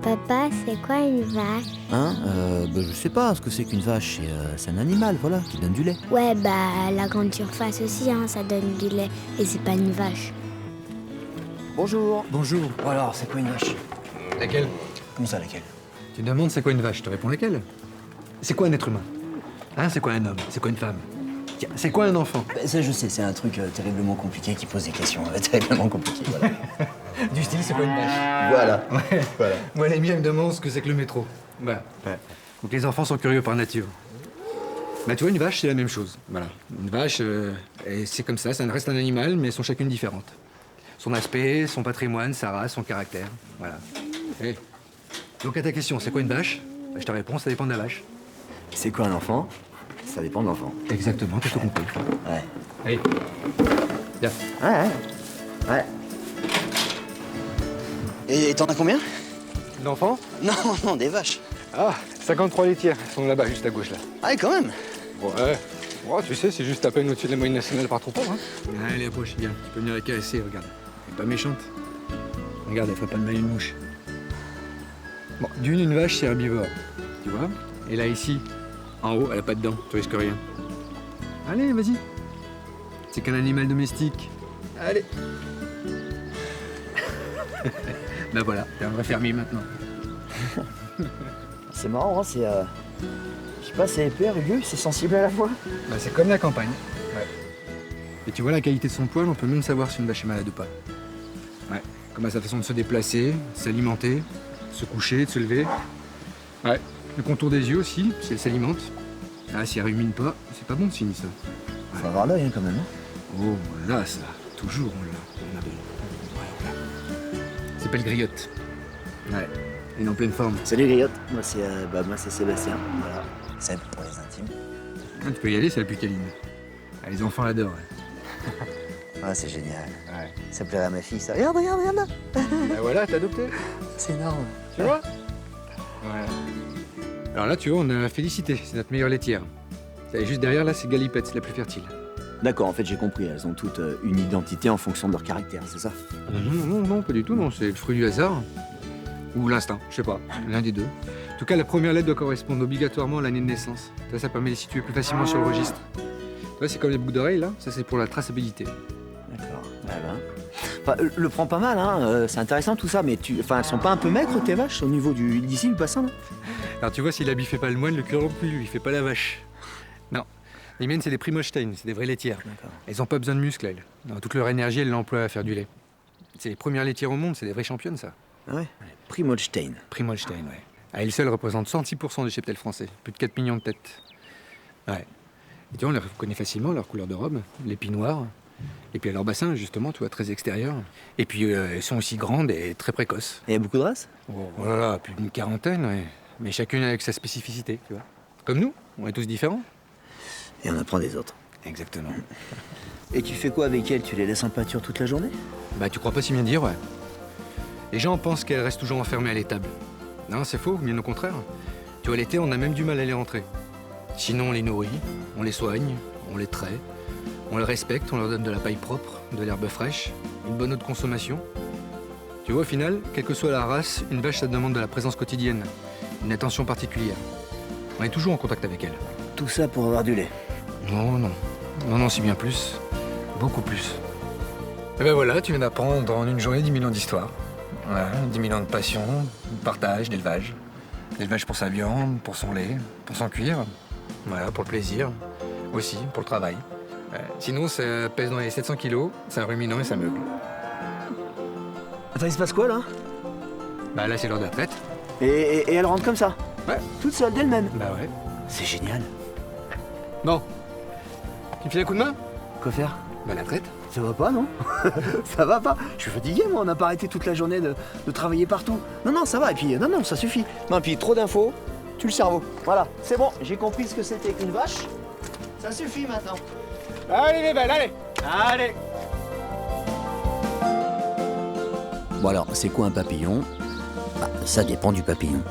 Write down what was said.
Papa, c'est quoi une vache? Je sais pas ce que c'est qu'une vache, c'est un animal, voilà, qui donne du lait. Ouais, bah la grande surface aussi, ça donne du lait. Et c'est pas une vache. Bonjour. Bonjour. Bon alors, c'est quoi une vache? Laquelle? Comment ça, laquelle? Tu me demandes c'est quoi une vache, je te réponds laquelle? C'est quoi un être humain? C'est quoi un homme? C'est quoi une femme? Tiens, c'est quoi un enfant? Ça, je sais, c'est un truc terriblement compliqué qui pose des questions terriblement compliquées, voilà. Du style, c'est quoi une vache? Voilà. Ouais. Voilà. Moi, les miens me demandent ce que c'est que le métro. Voilà. Ouais. Donc les enfants sont curieux par nature. Bah tu vois, une vache, c'est la même chose. Voilà. Une vache, c'est comme ça reste un animal, mais elles sont chacune différentes. Son aspect, son patrimoine, sa race, son caractère. Voilà. Et donc à ta question, c'est quoi une vache? Bah, je te réponds, ça dépend de la vache. C'est quoi un enfant? Ça dépend de l'enfant. Exactement, t'as tout compris. Ouais. Allez. Viens. Ouais. Et t'en as combien? L'enfant? Non, des vaches. 53 laitières. Elles sont là-bas, juste à gauche, là. Ah, quand même. Ouais. Oh, tu sais, c'est juste à peine au-dessus de la moyenne nationale par troupeau, hein. Allez, approche, viens. Tu peux venir la caresser, regarde. Elle est pas méchante. Regarde, elle ferait pas de mal à une mouche. Bon, une vache, c'est herbivore. Tu vois? Et là, ici, en haut, elle a pas de dents. Tu risques rien. Allez, vas-y. C'est qu'un animal domestique. Allez. Bah voilà, t'es un vrai fermier maintenant. C'est marrant, c'est... Je sais pas, c'est épais, rugueux, c'est sensible à la fois. Bah c'est comme la campagne. Ouais. Et tu vois la qualité de son poil, on peut même savoir si une vache est malade ou pas. Ouais. Comme à sa façon de se déplacer, de s'alimenter, de se coucher, de se lever. Ouais. Le contour des yeux aussi, si elle s'alimente. Si elle rumine pas, c'est pas bon de signe ça. Faut avoir l'œil quand même. Oh là ça, toujours on l'a. On a bon. Ouais, on l'a. Ça s'appelle griotte. Ouais. Elle est en pleine forme. Salut Griotte, moi c'est Sébastien, voilà. C'est pour les intimes. Tu peux y aller, c'est la plus câline. Les enfants l'adorent. Ah, c'est génial. Ouais. Ça plairait à ma fille, ça. Regarde là. Bah voilà, t'as adopté. C'est énorme. Tu vois? Ouais. Alors là, tu vois, on a Félicité, c'est notre meilleure laitière. Et juste derrière, là, c'est Galipette, c'est la plus fertile. D'accord, en fait, j'ai compris. Elles ont toutes une identité en fonction de leur caractère, c'est ça? Non, pas du tout, non. C'est le fruit du hasard. Ou l'instinct, je sais pas. L'un des deux. En tout cas, la première lettre doit correspondre obligatoirement à l'année de naissance. Ça permet de les situer plus facilement sur le registre. Tu vois, c'est comme les boucles d'oreilles, là. Ça, c'est pour la traçabilité. D'accord. Enfin, le prend pas mal, c'est intéressant tout ça, mais elles sont pas un peu maigres tes vaches au niveau d'ici, du bassin là? Alors tu vois, si l'habit fait pas le moine, le cœur non plus, lui, il fait pas la vache. Non. Les miennes, c'est des Primolstein, c'est des vraies laitières. D'accord. Elles ont pas besoin de muscles, elles. Non, toute leur énergie, elles l'emploient à faire du lait. C'est les premières laitières au monde, c'est des vraies championnes, ça. Ah ouais? Primolstein. Primolstein, ouais. À elle seule représente 106% des cheptels français, plus de 4 millions de têtes. Ouais. Et tu vois, on les reconnaît facilement, leur couleur de robe, l'épi noir. Et puis à leur bassin, justement, tu vois, très extérieur. Et puis elles sont aussi grandes et très précoces. Et il y a beaucoup de races? Oh là là, plus d'une quarantaine, ouais. Mais chacune avec sa spécificité, tu vois. Comme nous, on est tous différents. Et on apprend des autres. Exactement. Et tu fais quoi avec elles? Tu les laisses en pâture toute la journée? Bah tu crois pas si bien dire, ouais. Les gens pensent qu'elles restent toujours enfermées à l'étable. Non, c'est faux, bien au contraire. Tu vois, l'été, on a même du mal à les rentrer. Sinon, on les nourrit, on les soigne, on les traite, on les respecte, on leur donne de la paille propre, de l'herbe fraîche, une bonne eau de consommation. Tu vois, au final, quelle que soit la race, une vache, ça demande de la présence quotidienne, une attention particulière. On est toujours en contact avec elle. Tout ça pour avoir du lait? Non, c'est bien plus. Beaucoup plus. Et ben voilà, tu viens d'apprendre en une journée 10 000 ans d'histoire. Ouais, 10 000 ans de passion, de partage, d'élevage. D'élevage pour sa viande, pour son lait, pour son cuir. Voilà, pour le plaisir. Aussi, pour le travail. Ouais. Sinon, ça pèse dans les 700 kilos, c'est un ruminant et ça meuble. Attends, il se passe quoi là? Bah là, c'est l'heure de la traite. Et elle rentre comme ça? Ouais. Toute seule, d'elle-même? Bah ouais. C'est génial. Bon. Tu me files un coup de main? Quoi faire? Bah la traite. Ça va pas, non? Ça va pas. Je suis fatigué, moi. On n'a pas arrêté toute la journée de travailler partout. Non, ça va. Et puis, non, ça suffit. Non, et puis, trop d'infos, tue le cerveau. Voilà, c'est bon. J'ai compris ce que c'était qu'une vache. Ça suffit maintenant. Allez, les belles, allez! Allez! Bon alors, c'est quoi un papillon? Ça dépend du papillon.